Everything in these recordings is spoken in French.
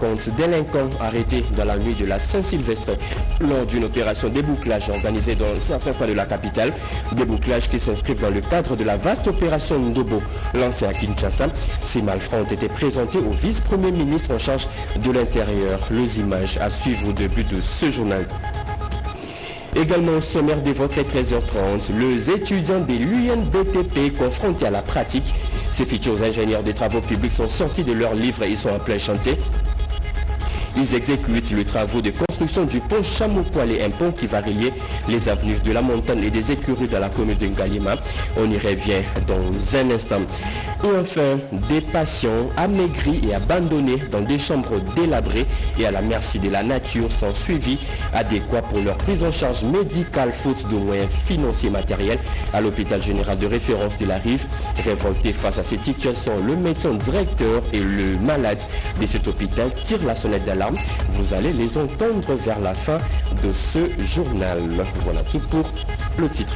450 délinquants arrêtés dans la nuit de la Saint-Sylvestre lors d'une opération débouclage organisée dans certains coins de la capitale. Débouclage qui s'inscrivent dans le cadre de la vaste opération Ndobo lancée à Kinshasa. Ces malfrats ont été présentés au vice-premier ministre en charge de l'Intérieur. Les images à suivre au début de ce journal. Également au sommaire des votes à 13h30, les étudiants de l'UNBTP confrontés à la pratique. Ces futurs ingénieurs des travaux publics sont sortis de leur livre et sont en plein chantier. Ils exécutent les travaux de construction du pont Chameau-Poil et un pont qui va relier les avenues de la montagne et des écuries dans la commune de Ngalima. On y revient dans un instant. Et enfin, des patients amaigris et abandonnés dans des chambres délabrées et à la merci de la nature sans suivi adéquat pour leur prise en charge médicale faute de moyens financiers et matériels à l'hôpital général de référence de la Rive. Révolté face à cette situation, le médecin directeur et le malade de cet hôpital tirent la sonnette d'alarme. Vous allez les entendre vers la fin de ce journal. Voilà tout pour le titre.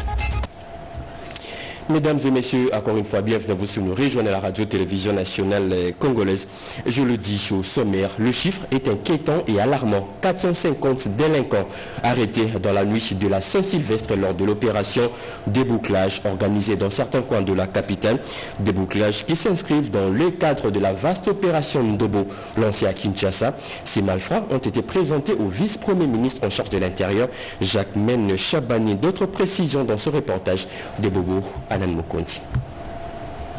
Mesdames et messieurs, encore une fois, bienvenue à vous sur nous rejoignez la radio-télévision nationale congolaise. Je le dis au sommaire, le chiffre est inquiétant et alarmant. 450 délinquants arrêtés dans la nuit de la Saint-Sylvestre lors de l'opération débouclage organisée dans certains coins de la capitale. Débouclage qui s'inscrivent dans le cadre de la vaste opération Ndobo lancée à Kinshasa. Ces malfrats ont été présentés au vice-premier ministre en charge de l'Intérieur, Jacques-Mène Chabani. D'autres précisions dans ce reportage des Bobos.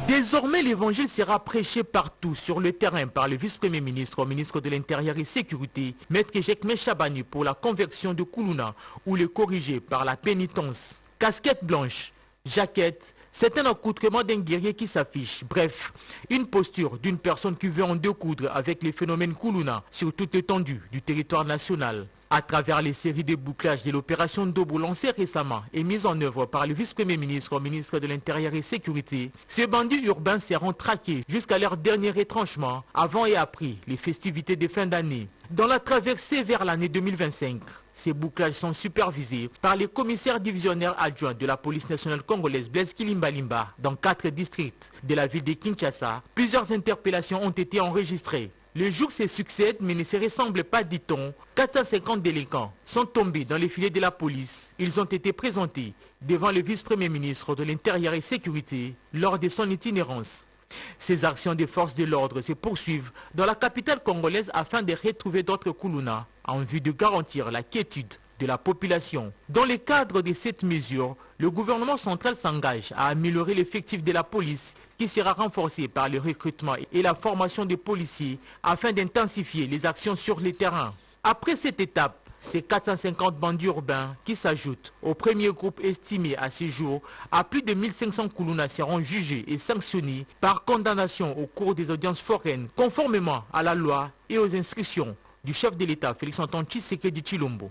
Désormais, l'évangile sera prêché partout sur le terrain par le vice-premier ministre, ministre de l'Intérieur et Sécurité, maître Jacques-Mène Chabani pour la conversion de Koulouna ou le corriger par la pénitence. Casquette blanche, jaquette, c'est un accoutrement d'un guerrier qui s'affiche. Bref, une posture d'une personne qui veut en découdre avec les phénomènes Koulouna sur toute l'étendue du territoire national. À travers les séries de bouclages de l'opération Ndobo lancée récemment et mise en œuvre par le vice-premier ministre, ministre de l'Intérieur et Sécurité, ces bandits urbains seront traqués jusqu'à leur dernier retranchement avant et après les festivités de fin d'année. Dans la traversée vers l'année 2025, ces bouclages sont supervisés par les commissaires divisionnaires adjoints de la police nationale congolaise Blaise Kilimbalimba dans 4 districts de la ville de Kinshasa. Plusieurs interpellations ont été enregistrées. Les jours se succèdent, mais ne se ressemblent pas, dit-on. 450 délinquants sont tombés dans les filets de la police. Ils ont été présentés devant le vice-premier ministre de l'Intérieur et Sécurité lors de son itinérance. Ces actions des forces de l'ordre se poursuivent dans la capitale congolaise afin de retrouver d'autres Koulouna en vue de garantir la quiétude de la population. Dans le cadre de cette mesure, le gouvernement central s'engage à améliorer l'effectif de la police qui sera renforcé par le recrutement et la formation des policiers afin d'intensifier les actions sur le terrain. Après cette étape, ces 450 bandits urbains qui s'ajoutent au premier groupe estimé à ce jour à plus de 1500 Koulouna seront jugés et sanctionnés par condamnation au cours des audiences foraines conformément à la loi et aux instructions du chef de l'État Félix-Antoine Tshisekedi Tshilombo.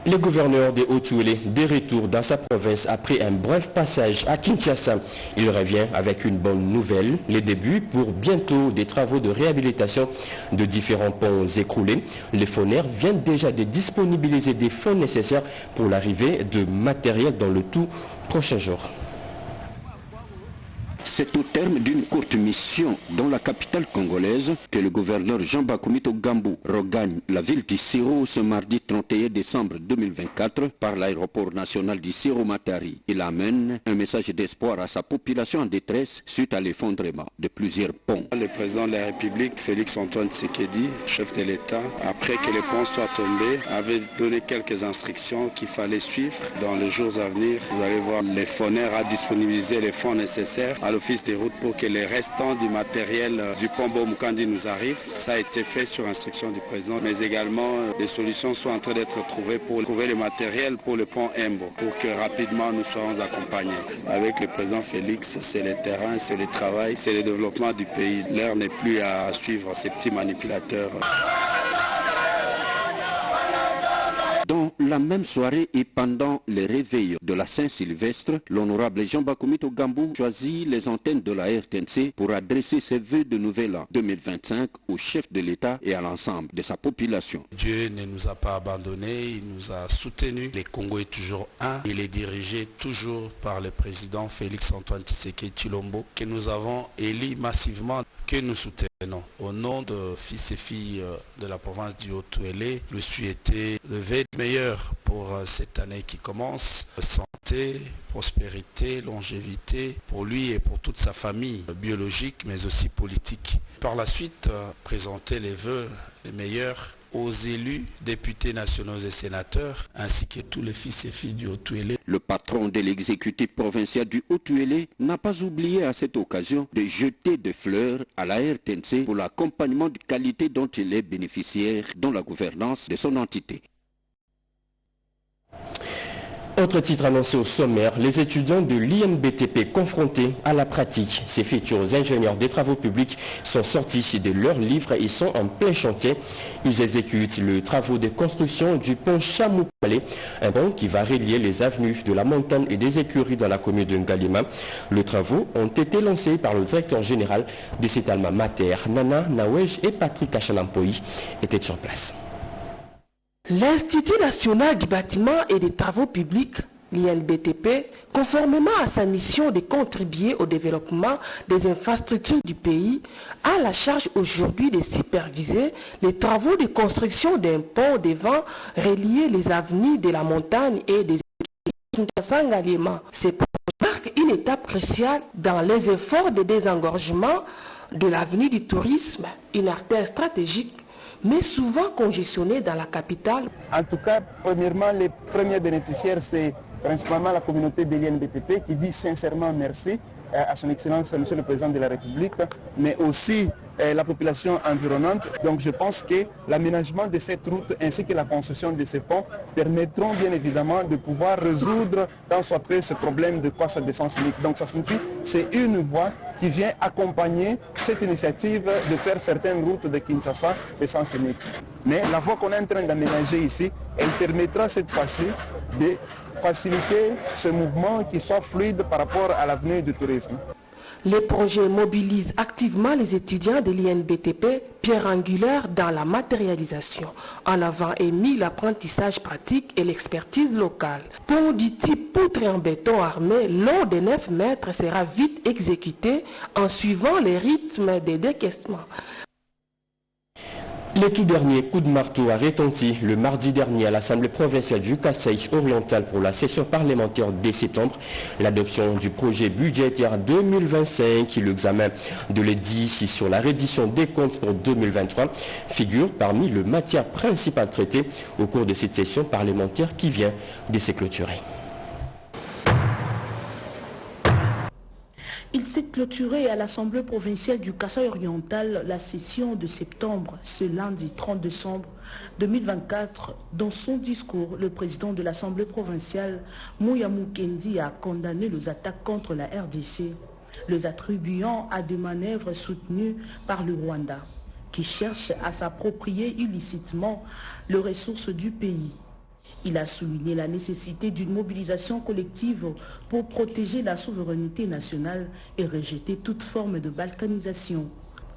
Le gouverneur de Haut-Touélé de retour dans sa province après un bref passage à Kinshasa. Il revient avec une bonne nouvelle, les débuts pour bientôt des travaux de réhabilitation de différents ponts écroulés. Les FONER viennent déjà de disponibiliser des fonds nécessaires pour l'arrivée de matériel dans le tout prochain jour. C'est au terme d'une courte mission dans la capitale congolaise que le gouverneur Jean-Bakoumito Gambou regagne la ville d'Issiro ce mardi 31 décembre 2024 par l'aéroport national d'Issiro-Matari. Il amène un message d'espoir à sa population en détresse suite à l'effondrement de plusieurs ponts. Le président de la République, Félix-Antoine Tshisekedi, chef de l'État, après que les ponts soient tombés, avait donné quelques instructions qu'il fallait suivre. Dans les jours à venir, vous allez voir les FONER à disponibiliser les fonds nécessaires à l'Office des routes pour que les restants du matériel du pont Bomukandi nous arrivent. Ça a été fait sur instruction du président, mais également des solutions sont en train d'être trouvées pour trouver le matériel pour le pont Embo, pour que rapidement nous soyons accompagnés. Avec le président Félix, c'est le terrain, c'est le travail, c'est le développement du pays. L'heure n'est plus à suivre ces petits manipulateurs. Dans la même soirée et pendant les réveils de la Saint-Sylvestre, l'honorable Jean-Bakoumito Gambou choisit les antennes de la RTNC pour adresser ses vœux de nouvel an 2025 au chef de l'État et à l'ensemble de sa population. Dieu ne nous a pas abandonnés, il nous a soutenus. Le Congo est toujours un. Il est dirigé toujours par le président Félix-Antoine Tshisekedi Tshilombo que nous avons élu massivement. que nous soutenons. Au nom de fils et filles de la province du Haut-Touélé, je souhaite le vœu meilleur pour cette année qui commence. Santé, prospérité, longévité pour lui et pour toute sa famille biologique mais aussi politique. Par la suite, présenter les vœux les meilleurs aux élus, députés nationaux et sénateurs, ainsi que tous les fils et filles du Haut-Touélé. Le patron de l'exécutif provincial du Haut-Touélé n'a pas oublié à cette occasion de jeter des fleurs à la RTNC pour l'accompagnement de qualité dont il est bénéficiaire dans la gouvernance de son entité. Autre titre annoncé au sommaire, les étudiants de l'INBTP confrontés à la pratique. Ces futurs ingénieurs des travaux publics sont sortis de leurs livres et sont en plein chantier. Ils exécutent les travaux de construction du pont Chamou-Palais, un pont qui va relier les avenues de la Montagne et des Écuries dans la commune de Ngalima. Les travaux ont été lancés par le directeur général de cet alma mater, Nana Nawej, et Patrick Achalampoï étaient sur place. L'Institut national du bâtiment et des travaux publics, l'INBTP, conformément à sa mission de contribuer au développement des infrastructures du pays, a la charge aujourd'hui de superviser les travaux de construction d'un pont devant relier les avenues de la Montagne et des Kinshasa-Ngalima. Ce projet marque une étape cruciale dans les efforts de désengorgement de l'avenue du tourisme, une artère stratégique mais souvent congestionné dans la capitale. En tout cas, premièrement, les premiers bénéficiaires, c'est principalement la communauté de l'INBTP qui dit sincèrement merci à son Excellence, Monsieur le Président de la République, mais aussi la population environnante. Donc je pense que l'aménagement de cette route ainsi que la construction de ces ponts permettront bien évidemment de pouvoir résoudre tant soit peu ce problème de quoi ça descend unique. Donc ça signifie c'est une voie qui vient accompagner cette initiative de faire certaines routes de Kinshasa d'essence unique. Mais la voie qu'on est en train d'aménager ici, elle permettra cette fois-ci de faciliter ce mouvement qui soit fluide par rapport à l'avenue du tourisme. Les projets mobilisent activement les étudiants de l'INBTP, pierre angulaire dans la matérialisation. En avant est mis l'apprentissage pratique et l'expertise locale. Pont du type poutre en béton armé, long de 9 mètres, sera vite exécuté en suivant les rythmes des décaissements. Le tout dernier coup de marteau a retenti le mardi dernier à l'Assemblée provinciale du Kasaï oriental pour la session parlementaire dès septembre. L'adoption du projet budgétaire 2025 et l'examen de l'édit sur la reddition des comptes pour 2023 figurent parmi les matières principales traitées au cours de cette session parlementaire qui vient de se clôturer. Il s'est clôturé à l'Assemblée provinciale du Kasaï oriental la session de septembre, ce lundi 30 décembre 2024. Dans son discours, le président de l'Assemblée provinciale, Mouya Mukendi, a condamné les attaques contre la RDC, les attribuant à des manœuvres soutenues par le Rwanda, qui cherche à s'approprier illicitement les ressources du pays. Il a souligné la nécessité d'une mobilisation collective pour protéger la souveraineté nationale et rejeter toute forme de balkanisation.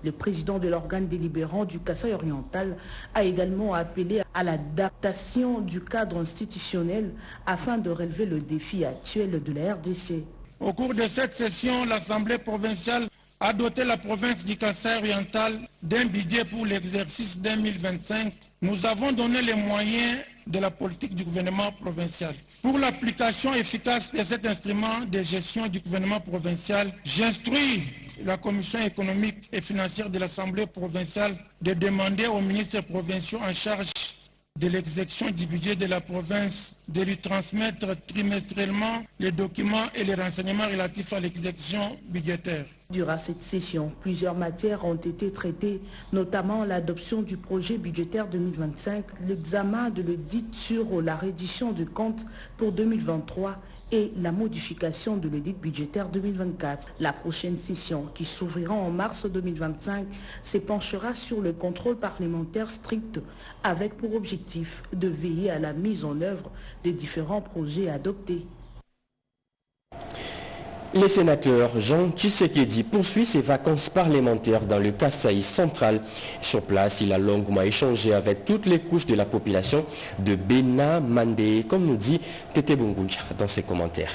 Le président de l'organe délibérant du Kasaï oriental a également appelé à l'adaptation du cadre institutionnel afin de relever le défi actuel de la RDC. Au cours de cette session, l'Assemblée provinciale a doté la province du Kasaï oriental d'un budget pour l'exercice 2025. Nous avons donné les moyens de la politique du gouvernement provincial. Pour l'application efficace de cet instrument de gestion du gouvernement provincial, j'instruis la Commission économique et financière de l'Assemblée provinciale de demander aux ministres provinciaux en charge de l'exécution du budget de la province de lui transmettre trimestriellement les documents et les renseignements relatifs à l'exécution budgétaire. Durant cette session, plusieurs matières ont été traitées, notamment l'adoption du projet budgétaire 2025, l'examen de l'audit sur la reddition de comptes pour 2023 et la modification de l'audit budgétaire 2024. La prochaine session, qui s'ouvrira en mars 2025, s'épanchera sur le contrôle parlementaire strict avec pour objectif de veiller à la mise en œuvre des différents projets adoptés. Le sénateur Jean Tshisekedi poursuit ses vacances parlementaires dans le Kasaï central. Sur place, il a longuement échangé avec toutes les couches de la population de Bena Mandé, comme nous dit Tete Bunguncha dans ses commentaires.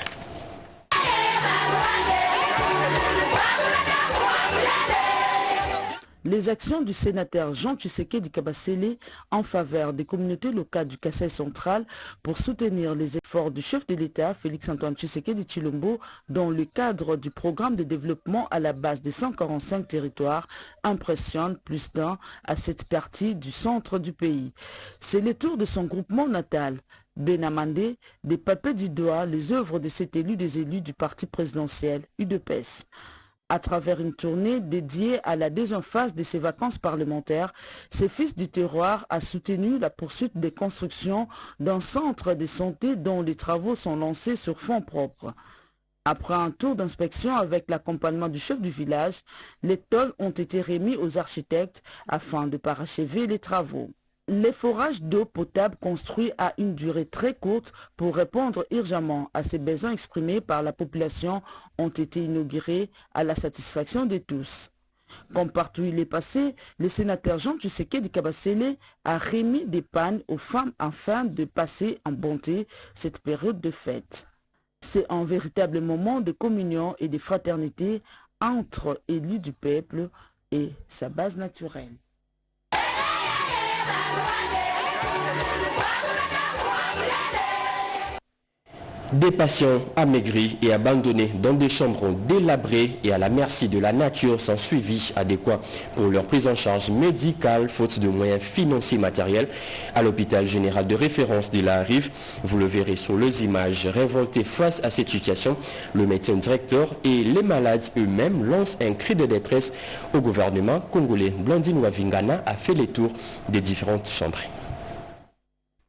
les actions du sénateur Jean Tshisekedi Kabasele en faveur des communautés locales du Kasaï central pour soutenir les efforts du chef de l'État Félix-Antoine Tshisekedi Tshilombo dans le cadre du programme de développement à la base des 145 territoires impressionne plus d'un à cette partie du centre du pays. C'est le tour de son groupement natal, Benamandé, de palper du doigt les œuvres de cet élu des élus du parti présidentiel UDPS. À travers une tournée dédiée à la deuxième phase de ses vacances parlementaires, ce fils du terroir a soutenu la poursuite des constructions d'un centre de santé dont les travaux sont lancés sur fonds propres. Après un tour d'inspection avec l'accompagnement du chef du village, les tôles ont été remis aux architectes afin de parachever les travaux. Les forages d'eau potable construits à une durée très courte pour répondre urgemment à ces besoins exprimés par la population ont été inaugurés à la satisfaction de tous. Comme partout il est passé, le sénateur Jean Tshisekedi Kabasele a remis des pannes aux femmes afin de passer en bonté cette période de fête. C'est un véritable moment de communion et de fraternité entre élus du peuple et sa base naturelle. Des patients amaigris et abandonnés dans des chambres délabrées et à la merci de la nature sans suivi adéquat pour leur prise en charge médicale faute de moyens financiers matériels à l'hôpital général de référence de la Rive. Vous le verrez sur les images. Révoltés face à cette situation, le médecin directeur et les malades eux-mêmes lancent un cri de détresse au gouvernement congolais. Blandine Wavingana a fait les tours des différentes chambres.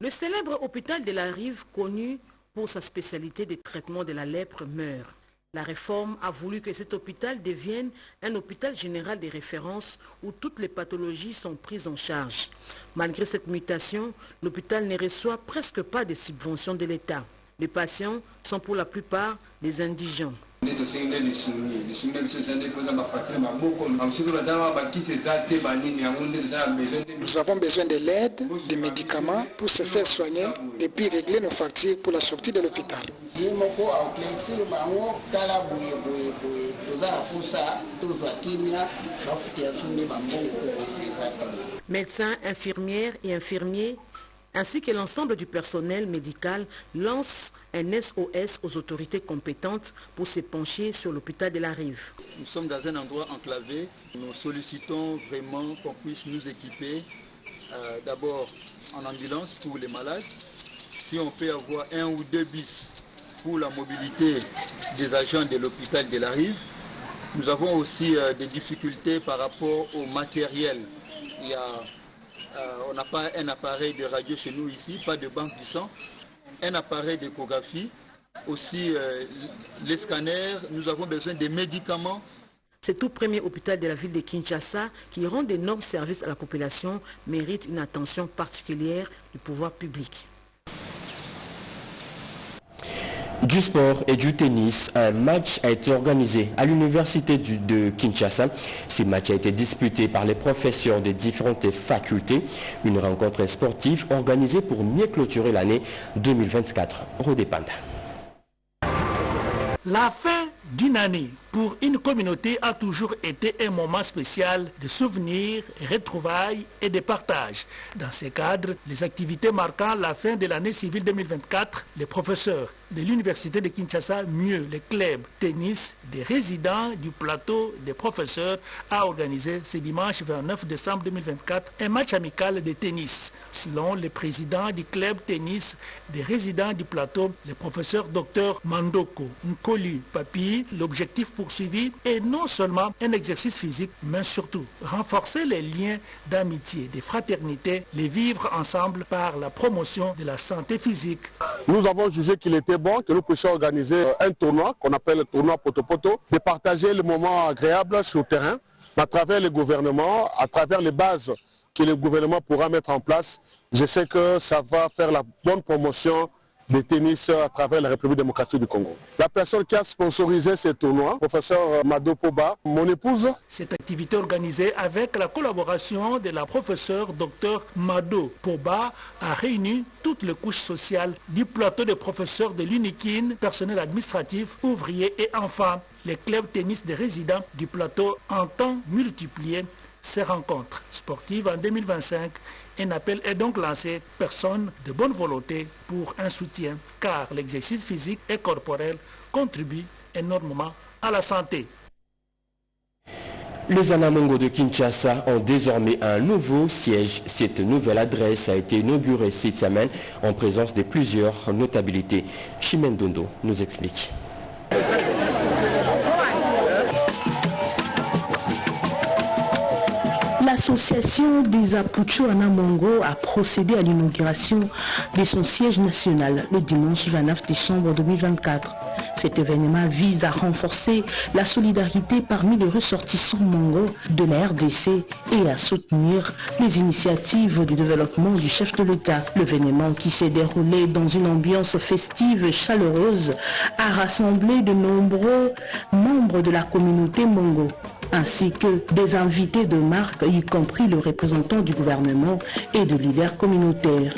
Le célèbre hôpital de la Rive, connu pour sa spécialité de traitement de la lèpre, meurt. La réforme a voulu que cet hôpital devienne un hôpital général de référence où toutes les pathologies sont prises en charge. Malgré cette mutation, l'hôpital ne reçoit presque pas de subventions de l'État. Les patients sont pour la plupart des indigents. Nous avons besoin de l'aide, des médicaments pour se faire soigner et puis régler nos factures pour la sortie de l'hôpital. Médecins, infirmières et infirmiers ainsi que l'ensemble du personnel médical lance un SOS aux autorités compétentes pour se pencher sur l'hôpital de la Rive. Nous sommes dans un endroit enclavé. Nous sollicitons vraiment qu'on puisse nous équiper d'abord en ambulance pour les malades. Si on peut avoir 1 ou 2 bis pour la mobilité des agents de l'hôpital de la Rive. Nous avons aussi des difficultés par rapport au matériel. On n'a pas un appareil de radio chez nous ici, pas de banque du sang, un appareil d'échographie, aussi les scanners, nous avons besoin des médicaments. Ce tout premier hôpital de la ville de Kinshasa, qui rend d'énormes services à la population, mérite une attention particulière du pouvoir public. Du sport et du tennis, un match a été organisé à l'université de Kinshasa. Ce match a été disputé par les professeurs de différentes facultés. Une rencontre sportive organisée pour mieux clôturer l'année 2024. Rodépanda. La fin d'une année pour une communauté a toujours été un moment spécial de souvenirs, retrouvailles et de partage. Dans ce cadre, les activités marquant la fin de l'année civile 2024, les professeurs de l'université de Kinshasa, mieux les clubs tennis des résidents du plateau des professeurs, a organisé ce dimanche 29 décembre 2024 un match amical de tennis. Selon le président du club tennis des résidents du plateau, le professeur Dr Mandoko Nkoli Papi, l'objectif poursuivi est non seulement un exercice physique, mais surtout renforcer les liens d'amitié, de fraternité, les vivre ensemble par la promotion de la santé physique. Nous avons jugé qu'il était bon que nous puissions organiser un tournoi qu'on appelle le tournoi Poto-Poto, de partager le moment agréable sur le terrain, à travers le gouvernement, à travers les bases que le gouvernement pourra mettre en place. Je sais que ça va faire la bonne promotion de tennis à travers la République démocratique du Congo. La personne qui a sponsorisé ce tournoi, professeur Mado Poba, mon épouse. Cette activité organisée avec la collaboration de la professeure Dr Mado Poba a réuni toutes les couches sociales du plateau des professeurs de l'UNIKIN, personnel administratif, ouvriers et enfants. Les clubs tennis des résidents du plateau entend multiplier ces rencontres sportives en 2025. Un appel est donc lancé, personnes de bonne volonté pour un soutien, car l'exercice physique et corporel contribue énormément à la santé. Les Anamongo de Kinshasa ont désormais un nouveau siège. Cette nouvelle adresse a été inaugurée cette semaine en présence de plusieurs notabilités. Chimène Dondo nous explique. L'association des Apucho Anamongo a procédé à l'inauguration de son siège national le dimanche 29 décembre 2024. Cet événement vise à renforcer la solidarité parmi les ressortissants mongo de la RDC et à soutenir les initiatives de développement du chef de l'État. L'événement, qui s'est déroulé dans une ambiance festive et chaleureuse, a rassemblé de nombreux membres de la communauté mongo, ainsi que des invités de marque, y compris le représentant du gouvernement et de leaders communautaires.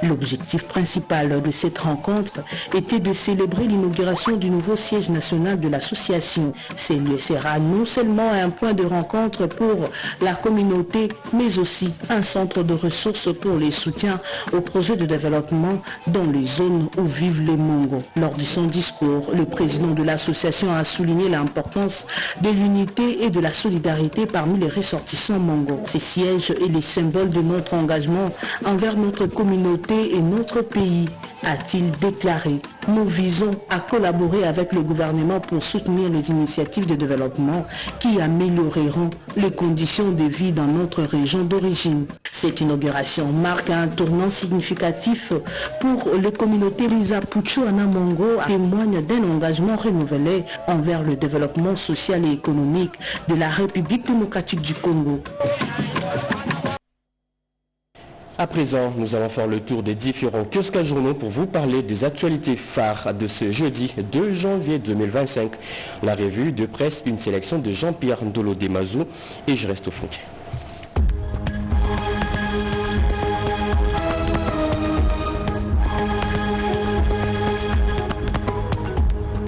L'objectif principal de cette rencontre était de célébrer l'inauguration du nouveau siège national de l'association. Ce lieu sera non seulement un point de rencontre pour la communauté, mais aussi un centre de ressources pour les soutiens aux projets de développement dans les zones où vivent les Mongo. Lors de son discours, le président de l'association a souligné l'importance de l'unité et de la solidarité parmi les ressortissants mongo. Ces sièges est le symbole de notre engagement envers notre communauté et notre pays, a-t-il déclaré. Nous visons à collaborer avec le gouvernement pour soutenir les initiatives de développement qui amélioreront les conditions de vie dans notre région d'origine. Cette inauguration marque un tournant significatif pour les communautés. Les Apucho Anamongo témoignent d'un engagement renouvelé envers le développement social et économique de la République démocratique du Congo. À présent, nous allons faire le tour des différents kiosques à journaux pour vous parler des actualités phares de ce jeudi 2 janvier 2025. La revue de presse, une sélection de Jean-Pierre Ndolo Demazou et je reste au fond.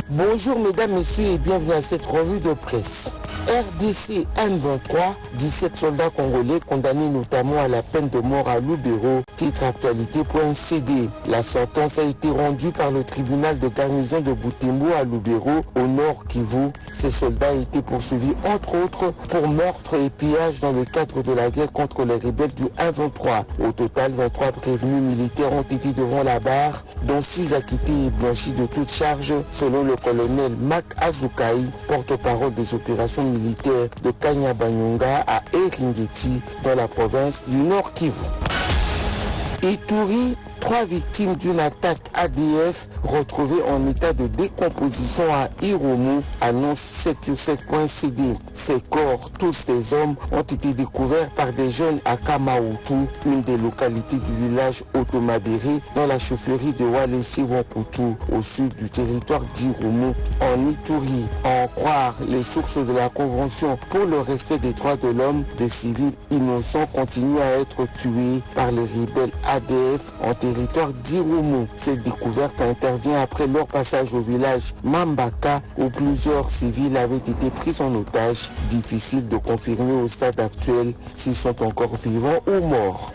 Bonjour mesdames, messieurs et bienvenue à cette revue de presse. RDC M23, 17 soldats congolais condamnés notamment à la peine de mort à Lubero, titre actualité.cd. La sentence a été rendue par le tribunal de garnison de Butembo à Lubero, au nord Kivu. Ces soldats étaient poursuivis entre autres pour meurtre et pillage dans le cadre de la guerre contre les rebelles du M23. Au total, 23 prévenus militaires ont été devant la barre, dont 6 acquittés et blanchis de toute charge, selon le colonel Mac Azukai, porte-parole des opérations militaire de Kanyabanyonga à Eringeti dans la province du Nord Kivu. Ituri, 3 victimes d'une attaque ADF retrouvées en état de décomposition à Irumu, annonce 7sur7.cd. Ces corps, tous des hommes, ont été découverts par des jeunes à Kamautu, une des localités du village Otomabiri, dans la chefferie de Walesi-Wamputu, au sud du territoire d'Irumu, en Ituri. À en croire les sources de la Convention pour le respect des droits de l'homme, des civils innocents continuent à être tués par les rebelles ADF en territoire d'Irumu. Cette découverte intervient après leur passage au village Mambaka où plusieurs civils avaient été pris en otage. Difficile de confirmer au stade actuel s'ils sont encore vivants ou morts.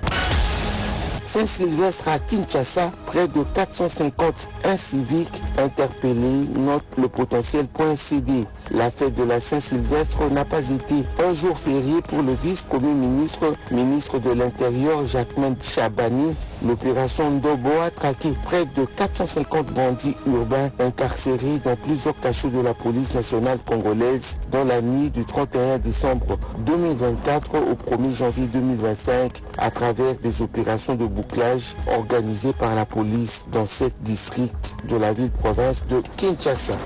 Saint-Sylvestre à Kinshasa, près de 450 inciviques interpellés, note le potentiel.cd. La fête de la Saint-Sylvestre n'a pas été un jour férié pour le vice-premier ministre de l'Intérieur Jacquemain Chabani. L'opération Ndobo a traqué près de 450 bandits urbains incarcérés dans plusieurs cachots de la police nationale congolaise dans la nuit du 31 décembre 2024 au 1er janvier 2025 à travers des opérations de bouclage organisées par la police dans 7 districts de la ville-province de Kinshasa.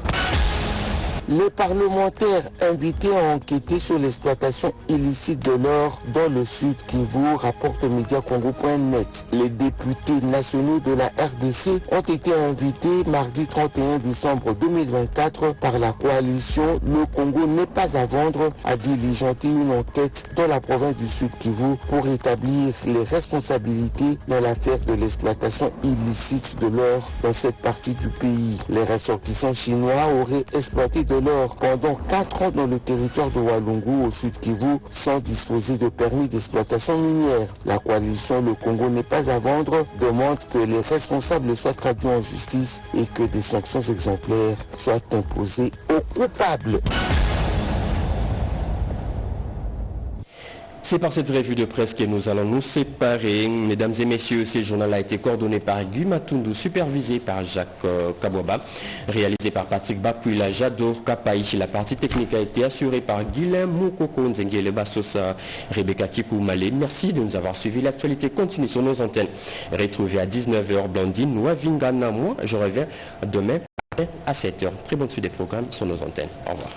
Les parlementaires invités à enquêter sur l'exploitation illicite de l'or dans le sud Kivu, rapporte Mediacongo.net. Les députés nationaux de la RDC ont été invités mardi 31 décembre 2024 par la coalition Le Congo n'est pas à vendre à diligenter une enquête dans la province du sud Kivu pour établir les responsabilités dans l'affaire de l'exploitation illicite de l'or dans cette partie du pays. Les ressortissants chinois auraient exploité de dès lors pendant 4 ans dans le territoire de Walungu au sud Kivu sans disposer de permis d'exploitation minière. La coalition Le Congo n'est pas à vendre demande que les responsables soient traduits en justice et que des sanctions exemplaires soient imposées aux coupables. C'est par cette revue de presse que nous allons nous séparer. Mesdames et messieurs, ce journal a été coordonné par Guy Matundu, supervisé par Jacques Kabouaba, réalisé par Patrick Bapuila, Jador Kapaïchi. La partie technique a été assurée par Guilain Moukoko Nzengele Bassosa, Rebecca Kikou Malé. Merci de nous avoir suivis. L'actualité continue sur nos antennes. Retrouvez à 19h Blandine, Nouavingana. Moi, je reviens demain à 7h. Très bonne suite des programmes sur nos antennes. Au revoir.